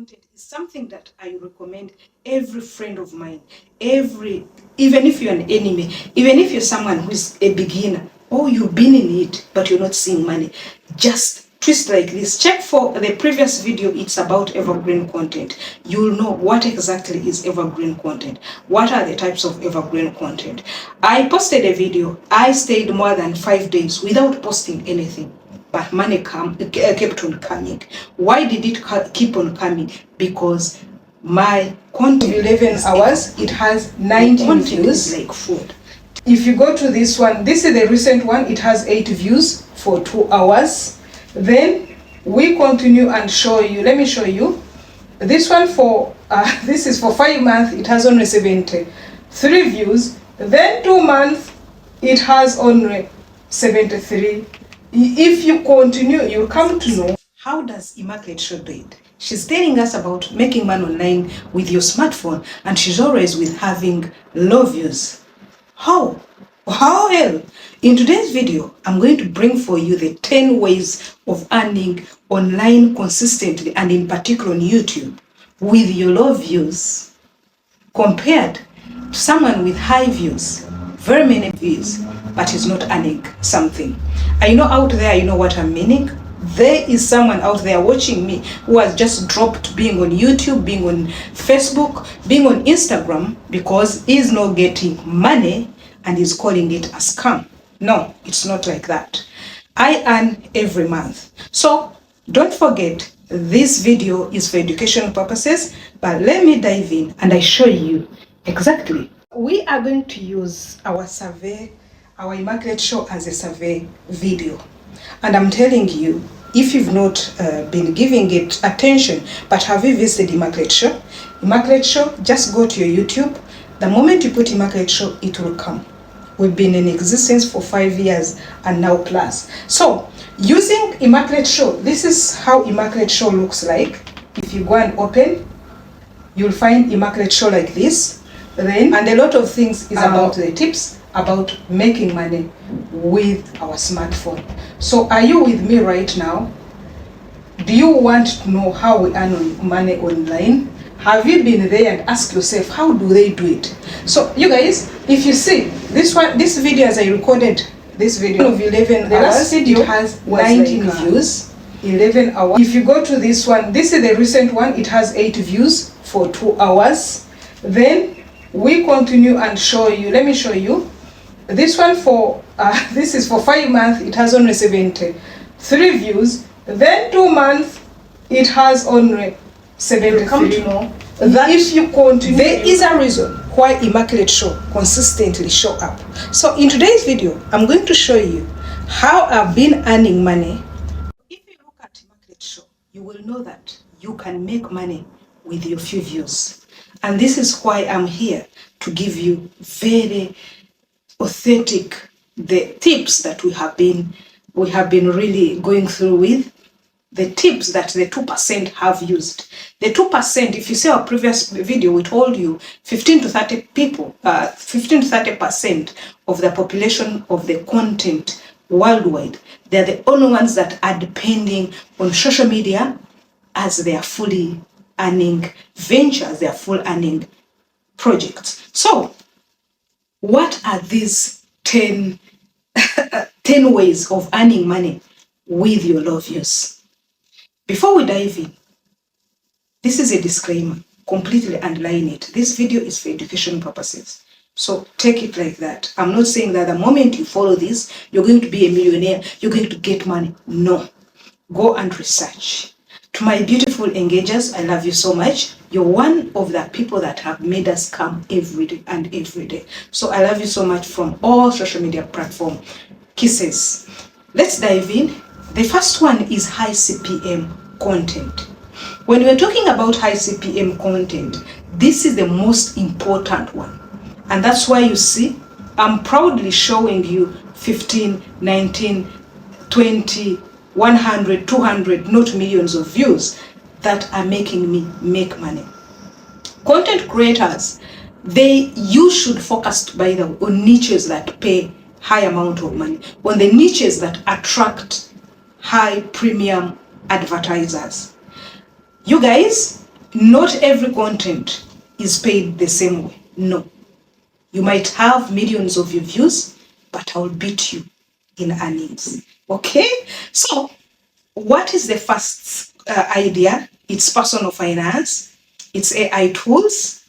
content is something that I recommend every friend of mine, even if you're an enemy, even if you're someone who is a beginner, or you've been in it but you're not seeing money, just twist like this. Check for the previous video, it's about evergreen content. You'll know what exactly is evergreen content. What are the types of evergreen content? I posted a video. I stayed more than 5 days without posting anything, but money kept on coming. Why did it keep on coming? Because my content 11 hours, it has 19 views like food. If you go to this one, this is the recent one, it has 8 views for 2 hours. Then we continue and show you, let me show you. This one for, this is for 5 months, it has only 73 views. Then 2 months, it has only 73. If you continue, you'll come to know. How does Immaculate show do it? She's telling us about making money online with your smartphone, and she's always with having low views. How hell? In today's video, I'm going to bring for you the 10 ways of earning online consistently, and in particular on YouTube, with your low views, compared to someone with high views, very many views, but is not earning something. I know out there, you know what I'm meaning. There is someone out there watching me who has just dropped being on YouTube, being on Facebook, being on Instagram, because he's not getting money and is calling it a scam. No, it's not like that. I earn every month. So don't forget, this video is for educational purposes, but let me dive in and I show you exactly. We are going to use our survey, our Immaculate show as a survey video. And I'm telling you, if you've not been giving it attention, but have you visited Immaculate show? Immaculate show, just go to your YouTube. The moment you put Immaculate show, it will come. We've been in existence for 5 years and now plus. So using Immaculate show, this is how Immaculate show looks like. If you go and open, you'll find Immaculate show like this. Then, and a lot of things is about the tips about making money with our smartphone. So are you with me right now? Do you want to know how we earn money online? Have you been there and ask yourself, how do they do it? So you guys, if you see this one, this video, as I recorded this video of 11 the hours, last video it has 19 like, views, 11 hours. If you go to this one, this is the recent one, it has 8 views for 2 hours. Then we continue and show you, let me show you. This one for, this is for 5 months, it has only 73 views. Then 2 months, it has only 73. Come to know that if you continue, there is a reason why Immaculate show consistently show up. So in today's video, I'm going to show you how I've been earning money. If you look at Immaculate show, you will know that you can make money with your few views. And this is why I'm here to give you very authentic the tips that we have been really going through with, the tips that the 2% have used. The 2%, if you see our previous video, we told you 15 to 30 people, 15 to 30% of the population of the content worldwide, they're the only ones that are depending on social media as their fully earning ventures, their full earning projects. So what are these 10 ways of earning money with your low views? Before we dive in, this is a disclaimer, completely underline it. This video is for education purposes. So take it like that. I'm not saying that the moment you follow this, you're going to be a millionaire, you're going to get money. No. Go and research. To my beautiful engagers, I love you so much. You're one of the people that have made us come every day and every day. So I love you so much from all social media platforms. Kisses. Let's dive in. The first one is high CPM content. When we're talking about high CPM content, this is the most important one. And that's why you see, I'm proudly showing you 15, 19, 20, 100, 200, not millions of views that are making me make money. Content creators, you should focus by the on niches that pay high amount of money, on the niches that attract high premium advertisers. You guys, Not every content is paid the same way. No. You might have millions of your views, but I'll beat you in earnings. Okay? So, what is the first idea? It's personal finance, it's AI tools,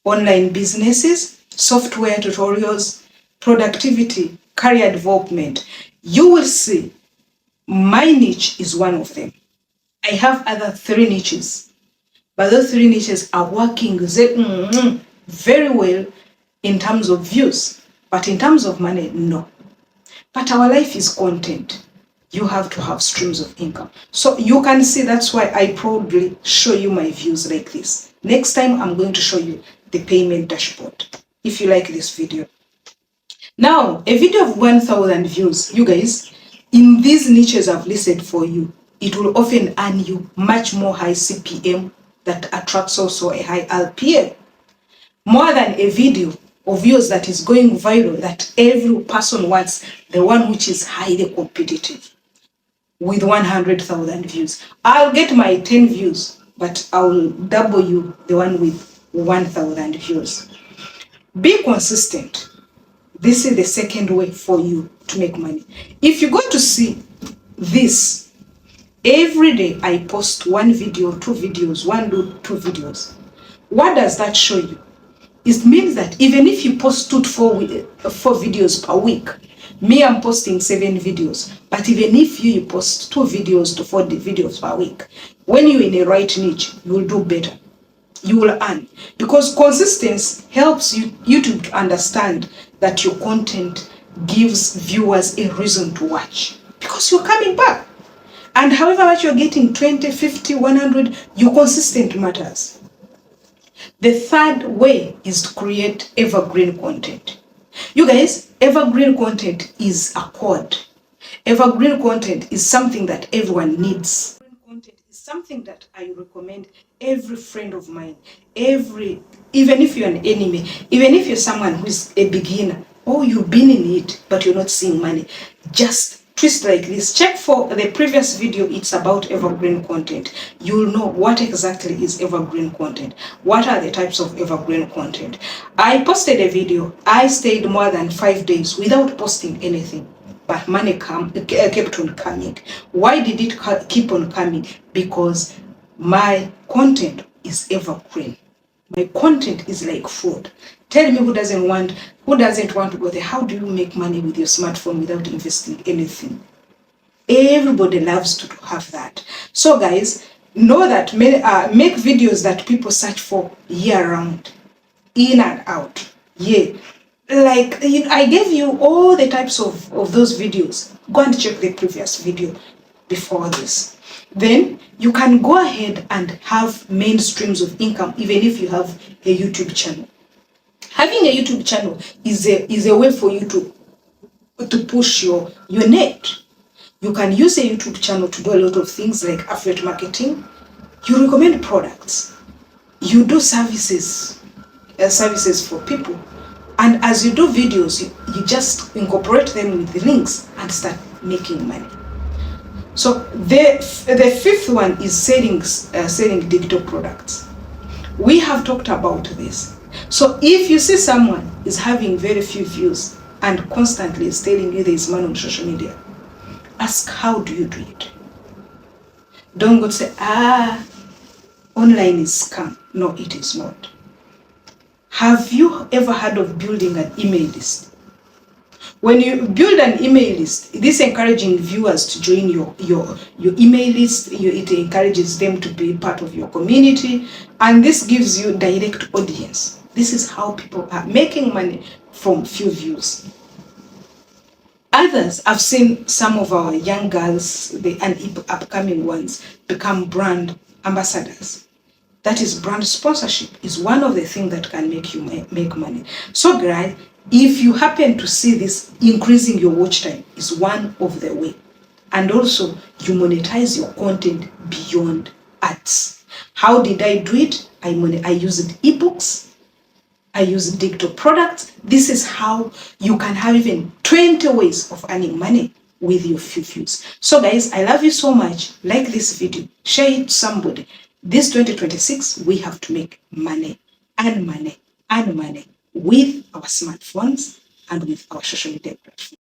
online businesses, software tutorials, productivity, career development. You will see my niche is one of them. I have other 3 niches, but those 3 niches are working very well in terms of views, but in terms of money, no. But our life is content. You have to have streams of income. So you can see that's why I proudly show you my views like this. Next time, I'm going to show you the payment dashboard, if you like this video. Now, a video of 1,000 views, you guys, in these niches I've listed for you, it will often earn you much more high CPM that attracts also a high RPM. More than a video of views that is going viral, that every person wants, the one which is highly competitive with 100,000 views. I'll get my 10 views, but I'll double you the one with 1,000 views. Be consistent. This is the second way for you to make money. If you go to see this, every day I post 1 video, 2 videos, 1 to 2 videos. What does that show you? It means that even if you post 2 to 4 videos per week, me, I'm posting 7 videos. But even if you post 2 videos to 4 videos per week, when you're in a right niche, you will do better. You will earn. Because consistency helps you to understand that your content gives viewers a reason to watch. Because you're coming back. And however much you're getting, 20, 50, 100, your consistent matters. The third way is to create evergreen content. You guys, evergreen content is a code. Evergreen content is something that everyone needs. Evergreen content is something that I recommend every friend of mine, even if you're an enemy, even if you're someone who is a beginner, or you've been in it, but you're not seeing money, just twist like this. Check for the previous video, it's about evergreen content. You'll know what exactly is evergreen content. What are the types of evergreen content? I posted a video. I stayed more than 5 days without posting anything, but money kept on coming. Why did it keep on coming? Because my content is evergreen. My content is like food. Tell me who doesn't want to go there. How do you make money with your smartphone without investing anything? Everybody loves to have that. So guys, know that make videos that people search for year round, in and out. Yeah. Like I gave you all the types of those videos. Go and check the previous video before this. Then you can go ahead and have main streams of income even if you have a YouTube channel. Having a YouTube channel is a way for you to push your net. You can use a YouTube channel to do a lot of things like affiliate marketing. You recommend products. You do services for people. And as you do videos, you just incorporate them with the links and start making money. So the fifth one is selling digital products. We have talked about this. So if you see someone is having very few views and constantly is telling you there is money on social media, ask, how do you do it? Don't go to say, online is scam. No, it is not. Have you ever heard of building an email list? When you build an email list, this encouraging viewers to join your email list. It encourages them to be part of your community, and this gives you direct audience. This is how people are making money from few views. Others, I've seen some of our young girls, and upcoming ones, become brand ambassadors. That is, brand sponsorship is one of the things that can make you make money. So guys, if you happen to see this, increasing your watch time is one of the way. And also, you monetize your content beyond ads. How did I do it? I used ebooks. I use digital products. This is how you can have even 20 ways of earning money with your few views. So guys, I love you so much. Like this video, share it to somebody. This 2026, we have to make money, earn money, earn money with our smartphones and with our social media platforms.